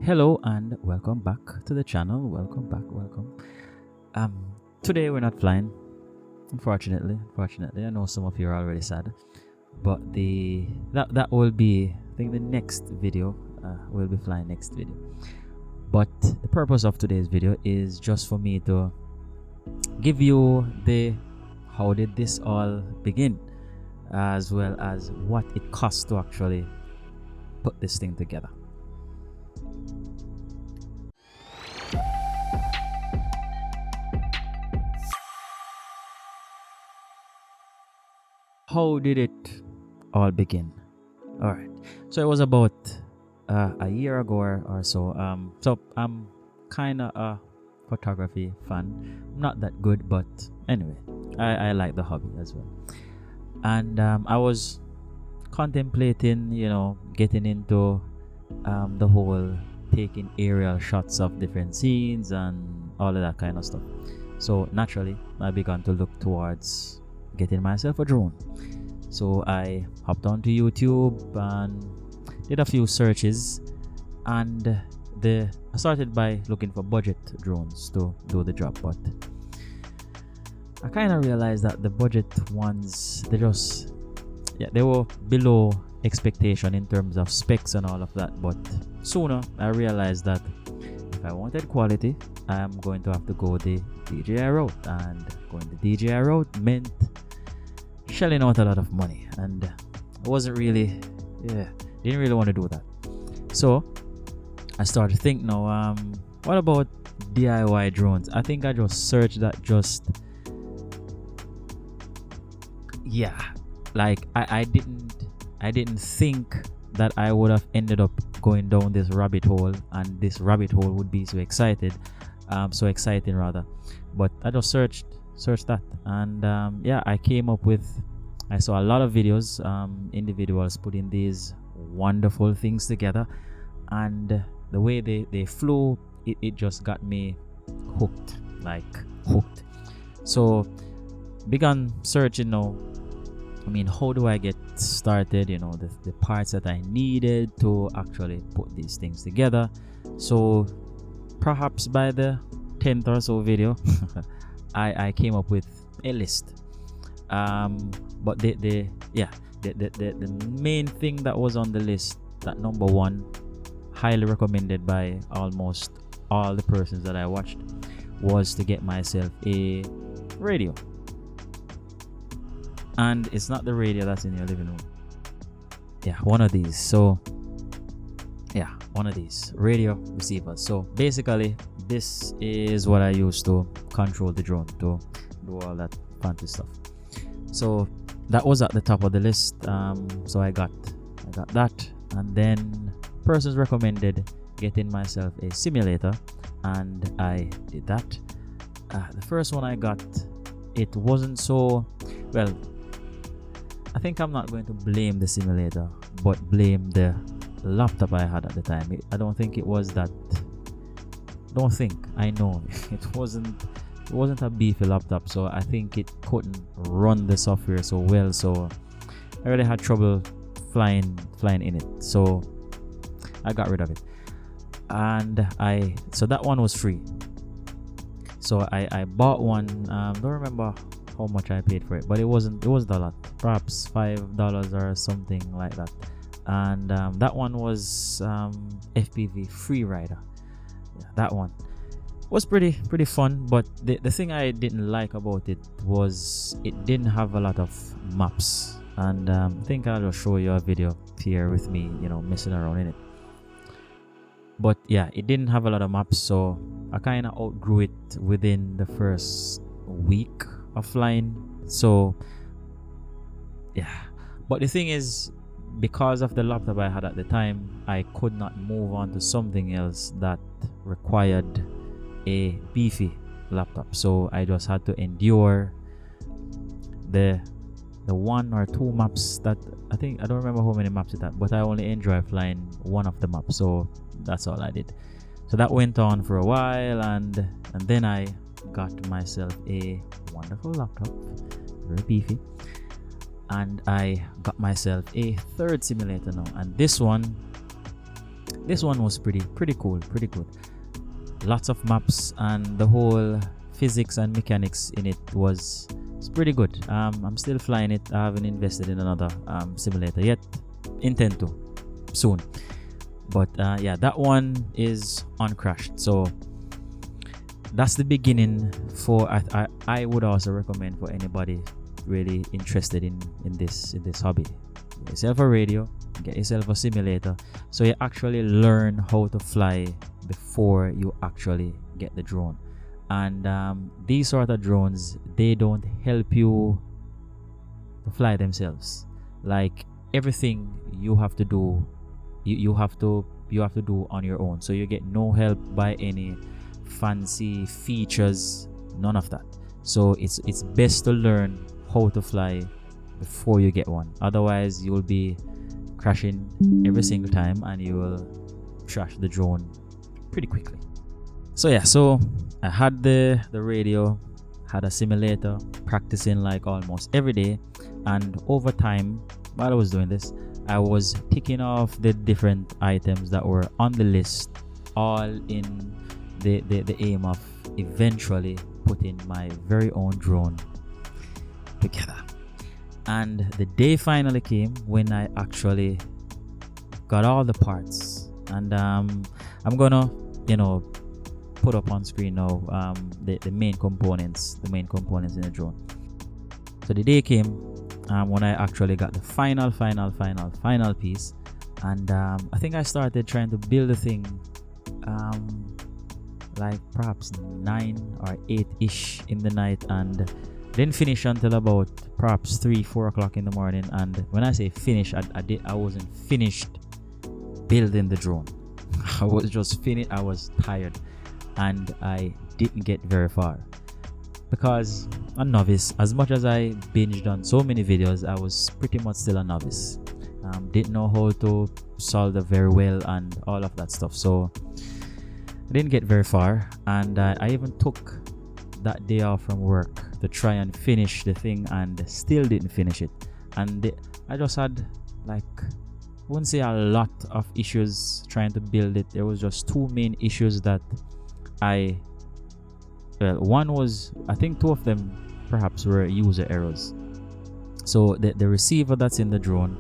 Hello and welcome back to the channel. Welcome. Today we're not flying. Unfortunately, I know some of you are already sad, but that will be, I think, the next video. We'll be flying next video. But the purpose of today's video is just for me to give you the how did this all begin, as well as what it costs to actually put this thing together. How did it all begin? All right, so it was about a year ago or so. So I'm kind of a photography fan. I'm not that good, but anyway, I like the hobby as well. And I was contemplating, getting into the whole taking aerial shots of different scenes and all of that kind of stuff. So naturally, I began to look towards getting myself a drone. So I hopped onto YouTube and did a few searches, and I started by looking for budget drones to do the job, but I kind of realized that the budget ones, they were below expectation in terms of specs and all of that. But sooner I realized that if I wanted quality, I am going to have to go the DJI route, and going the DJI route meant shelling out a lot of money, and I wasn't really didn't really want to do that. So I started to think, now what about DIY drones? I think I just searched that, I didn't think that I would have ended up going down this rabbit hole, and this rabbit hole would be so exciting rather. But I just searched that, and I saw a lot of videos, individuals putting these wonderful things together, and the way they flew, it just got me hooked. So began searching now. How do I get started? The parts that I needed to actually put these things together. So perhaps by the 10th or so video I came up with a list, but the main thing that was on the list, that number one, highly recommended by almost all the persons that I watched, was to get myself a radio. And it's not the radio that's in your living room, one of these. So one of these radio receivers. So basically, this is what I use to control the drone, to do all that fancy stuff. So that was at the top of the list. So I got that, and then persons recommended getting myself a simulator, and I did that. The first one I got, it wasn't so well. I think I'm not going to blame the simulator, but blame the laptop I had at the time. I know it wasn't a beefy laptop, so I think it couldn't run the software so well. So I really had trouble flying in it. So I got rid of it, and so that one was free. So I bought one. Don't remember how much I paid for it, but it wasn't a lot, perhaps $5 or something like that. And that one was FPV free rider. That one was pretty fun, but the thing I didn't like about it was it didn't have a lot of maps. And I think I'll just show you a video here with me messing around in it. But it didn't have a lot of maps, so I kind of outgrew it within the first week of flying. So but the thing is, because of the laptop I had at the time, I could not move on to something else that required a beefy laptop. So I just had to endure the one or two maps that I don't remember how many maps it had, but I only enjoy flying one of the maps. So that's all I did. So that went on for a while, and then I got myself a wonderful laptop, very beefy, and I got myself a third simulator now. And this one, This one was pretty cool, pretty good. Lots of maps, and the whole physics and mechanics in it was pretty good. I'm still flying it. I haven't invested in another simulator yet. Intend to soon. But yeah, that one is uncrashed. So that's the beginning for I would also recommend for anybody really interested in this hobby. Get yourself a radio, get yourself a simulator, so you actually learn how to fly before you actually get the drone. And these sort of drones, they don't help you to fly themselves. Like everything you have to do, you have to do on your own. So you get no help by any fancy features, none of that. So it's best to learn how to fly before you get one. Otherwise, you will be crashing every single time, and you will trash the drone pretty quickly. So yeah, so I had the radio, had a simulator, practicing like almost every day, and over time, while I was doing this, I was ticking off the different items that were on the list, all in the aim of eventually putting my very own drone together. And the day finally came when I actually got all the parts, and I'm gonna put up on screen now the main components in the drone. So the day came when I actually got the final piece, and I think I started trying to build the thing like perhaps 9 or 8-ish in the night, and didn't finish until about perhaps 3-4 o'clock in the morning. And when I say finish, I wasn't finished building the drone. I was just finished. I was tired, and I didn't get very far because a novice. As much as I binged on so many videos, I was pretty much still a novice. Didn't know how to solder very well and all of that stuff. So I didn't get very far, and I even took that day off from work to try and finish the thing, and still didn't finish it. And I just had, like, I wouldn't say a lot of issues trying to build it. There was just two main issues that one was, I think 2 of them perhaps were user errors. So the receiver that's in the drone,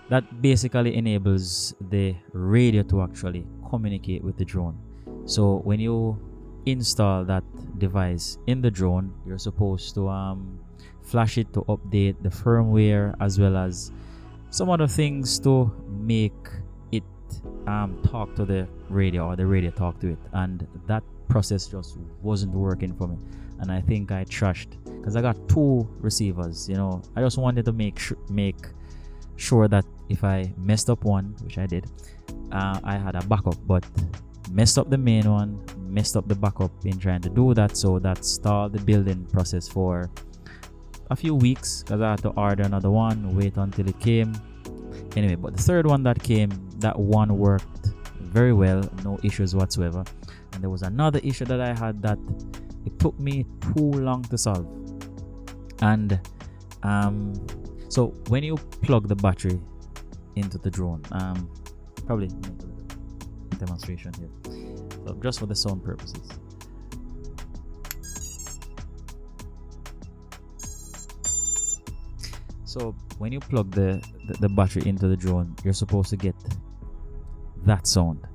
that basically enables the radio to actually communicate with the drone. So when you install that device in the drone, you're supposed to flash it to update the firmware, as well as some other things to make it talk to the radio, or the radio talk to it. And that process just wasn't working for me, and I think I trashed, because I got 2 receivers. I just wanted to make sure that if I messed up one, which I did, I had a backup. But messed up the main one, messed up the backup in trying to do that, so that stalled the building process for a few weeks, because I had to order another one, wait until it came. Anyway, but the third one that came, that one worked very well, no issues whatsoever. And there was another issue that I had that it took me too long to solve. And so when you plug the battery into the drone, probably make a demonstration here, so just for the sound purposes. So when you plug the battery into the drone, you're supposed to get that sound.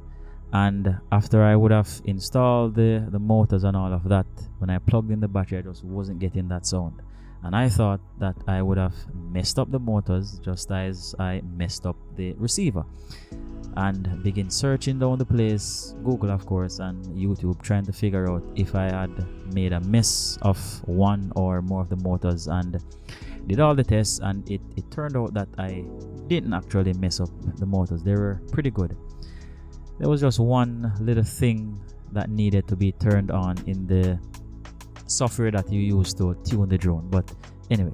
And after I would have installed the motors and all of that, when I plugged in the battery, I just wasn't getting that sound. And I thought that I would have messed up the motors just as I messed up the receiver. And begin searching down the place, Google of course, and YouTube, trying to figure out if I had made a mess of one or more of the motors, and did all the tests, and it turned out that I didn't actually mess up the motors. They were pretty good. There was just one little thing that needed to be turned on in the software that you use to tune the drone. But anyway,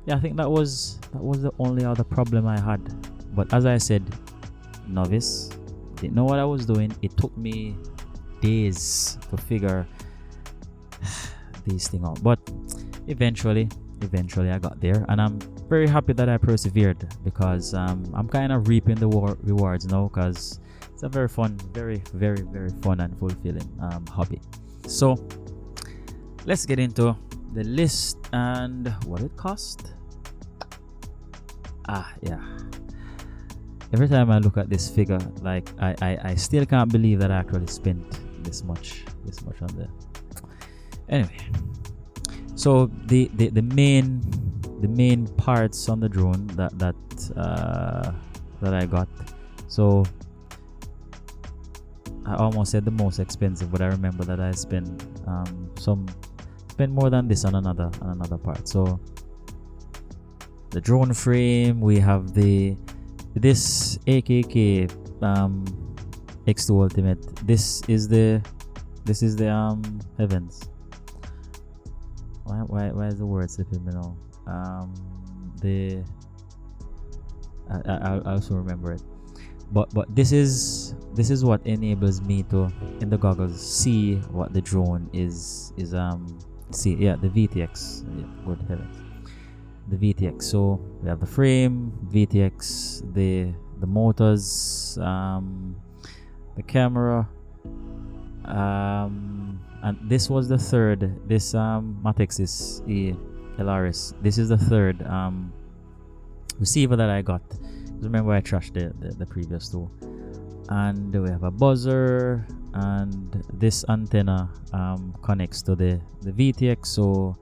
yeah, I think that was the only other problem I had. But as I said, novice, didn't know what I was doing. It took me days to figure these things out, but eventually I got there, and I'm very happy that I persevered, because I'm kind of reaping the rewards now, because it's a very fun, very fun and fulfilling hobby. So let's get into the list and what it cost. Yeah, every time I look at this figure, like I still can't believe that I actually spent this much on there. Anyway, so the main parts on the drone that I got. So I almost said the most expensive, but I remember that I spent more than this on another part. So the drone frame, we have this AKK X2 Ultimate. This is the heavens. Why is the word slipping me now? I'll also remember it. But this is what enables me to, in the goggles, see what the drone is the VTX. Yeah, good heavens, the VTX. So we have the frame, VTX, the motors, the camera, and this was the third. This Matexis LRS. This is the third receiver that I got. Remember, I trashed the previous two. And we have a buzzer, and this antenna connects to the VTX, so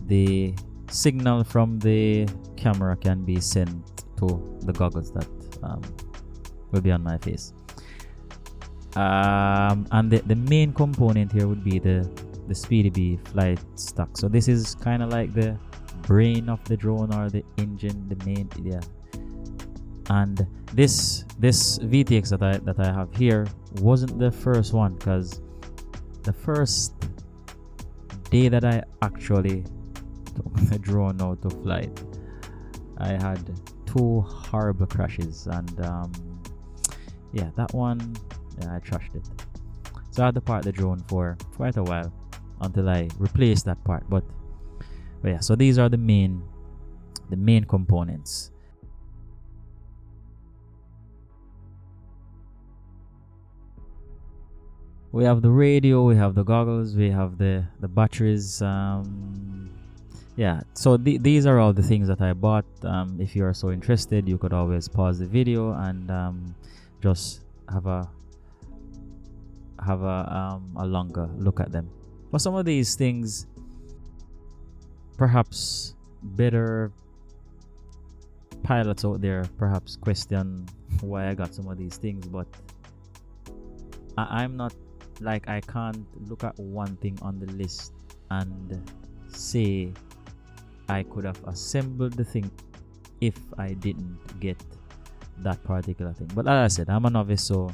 the signal from the camera can be sent to the goggles that will be on my face. And the main component here would be the Speedy Bee flight stock. So this is kind of like the brain of the drone, or the engine, the main, yeah. And this VTX that I have here wasn't the first one, because the first day that I actually took the drone out to flight, I had 2 horrible crashes, and that one, I trashed it. So I had to part the drone for quite a while until I replaced that part. But yeah, so these are the main components. We have the radio, we have the goggles, we have the batteries. So these are all the things that I bought. If you are so interested, you could always pause the video and just have a longer look at them. But some of these things, perhaps better pilots out there perhaps question why I got some of these things, but I'm not, like, I can't look at one thing on the list and say I could have assembled the thing if I didn't get that particular thing. But as I said, I'm a novice, so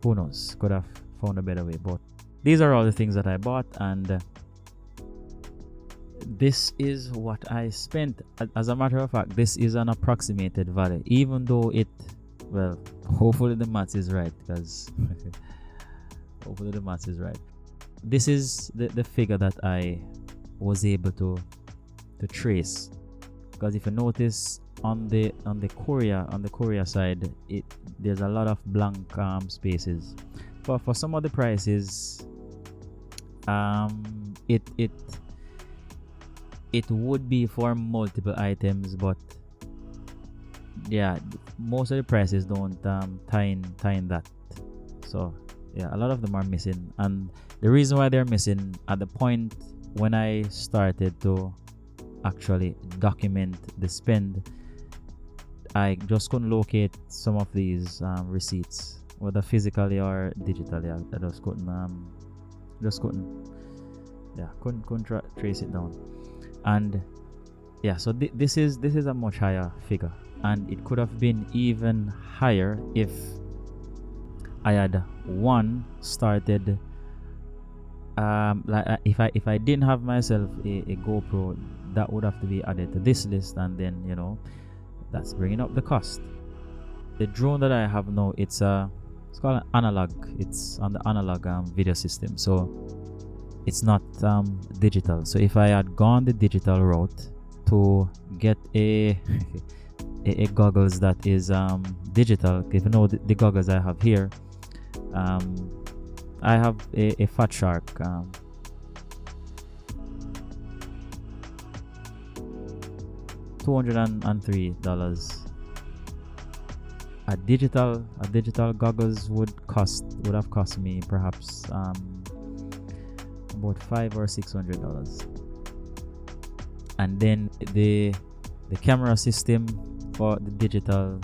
who knows, could have found a better way. But these are all the things that I bought, and this is what I spent. As a matter of fact, this is an approximated value, even though hopefully the maths is right, because hopefully the maths is right. This is the figure that I was able to trace, because if you notice on the courier side, there's a lot of blank spaces. But for some of the prices, it would be for multiple items, but yeah, most of the prices don't tie in that. So yeah, a lot of them are missing, and the reason why they're missing, at the point when I started to actually document the spend, I just couldn't locate some of these receipts, whether physically or digitally. I just couldn't trace it down. And yeah, so this is a much higher figure, and it could have been even higher if I had started if I didn't have myself a GoPro, that would have to be added to this list, and then that's bringing up the cost. The drone that I have now, it's called an analog. It's on the analog video system, so it's not digital. So if I had gone the digital route, to get a a goggles that is digital. If you know the goggles I have here, I have a Fat Shark $203. A digital goggles would have cost me perhaps about $500 or $600. And then the camera system for the digital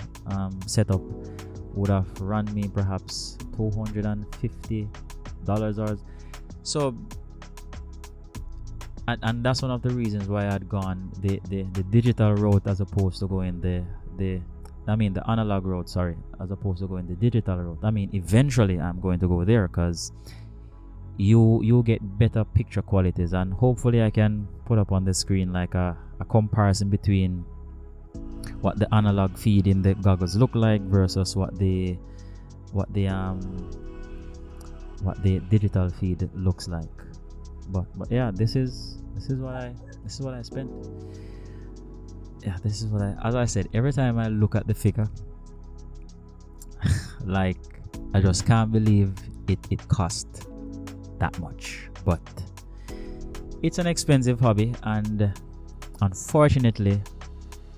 setup would have run me perhaps $250 or so. And that's one of the reasons why I had gone the digital route as opposed to going the analog route, sorry, as opposed to going the digital route. I mean, eventually I'm going to go there because you get better picture qualities, and hopefully I can put up on the screen like a comparison between what the analog feed in the goggles look like versus what the digital feed looks like. But yeah, this is what I spent. Yeah, this is what as I said, every time I look at the figure, like, I just can't believe it cost that much. But it's an expensive hobby, and unfortunately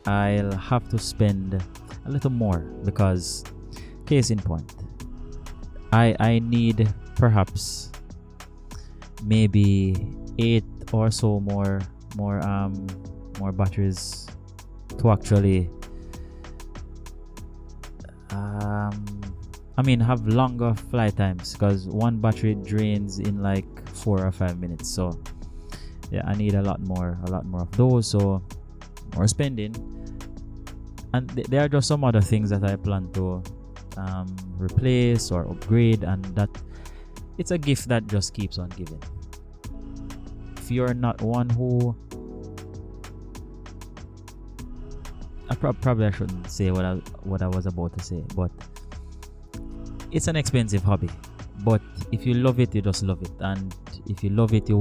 I'll have to spend a little more because, case in point, I need perhaps maybe 8 or so more batteries to actually have longer flight times, because one battery drains in like 4 or 5 minutes. So yeah, I need a lot more of those, so more spending. And there are just some other things that I plan to replace or upgrade, and that it's a gift that just keeps on giving. If you're not one who, probably I shouldn't say what I was about to say, but it's an expensive hobby. But if you love it, you just love it, and if you love it, you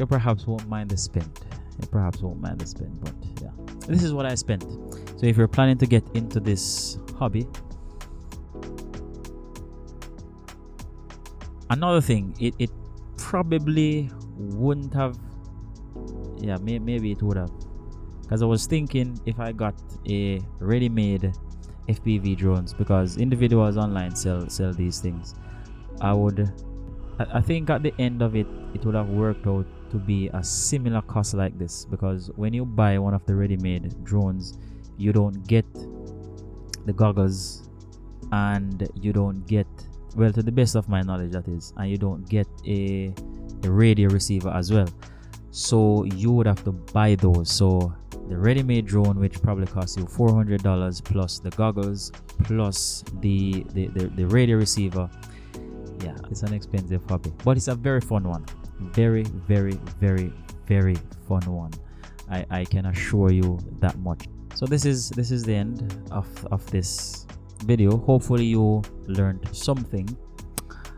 perhaps won't mind the spend. But yeah, this is what I spent. So if you're planning to get into this hobby, another thing, it probably wouldn't have, yeah, maybe it would have, because I was thinking if I got a ready-made FPV drones, because individuals online sell these things, I think at the end of it would have worked out to be a similar cost like this, because when you buy one of the ready-made drones, you don't get the goggles, and you don't get, well, to the best of my knowledge that is, and you don't get a radio receiver as well. So you would have to buy those. So the ready-made drone, which probably costs you $400 plus the goggles plus the radio receiver, yeah, it's an expensive hobby, but it's a very fun one. Very, very, very, very fun one. I can assure you that much. So this is the end of this video. Hopefully you learned something,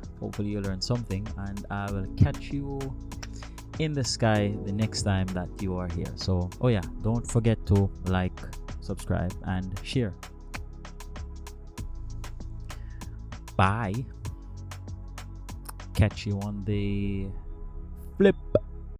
and I will catch you in the sky the next time that you are here. So, oh yeah, don't forget to like, subscribe, and share. Bye. Catch you on the flip.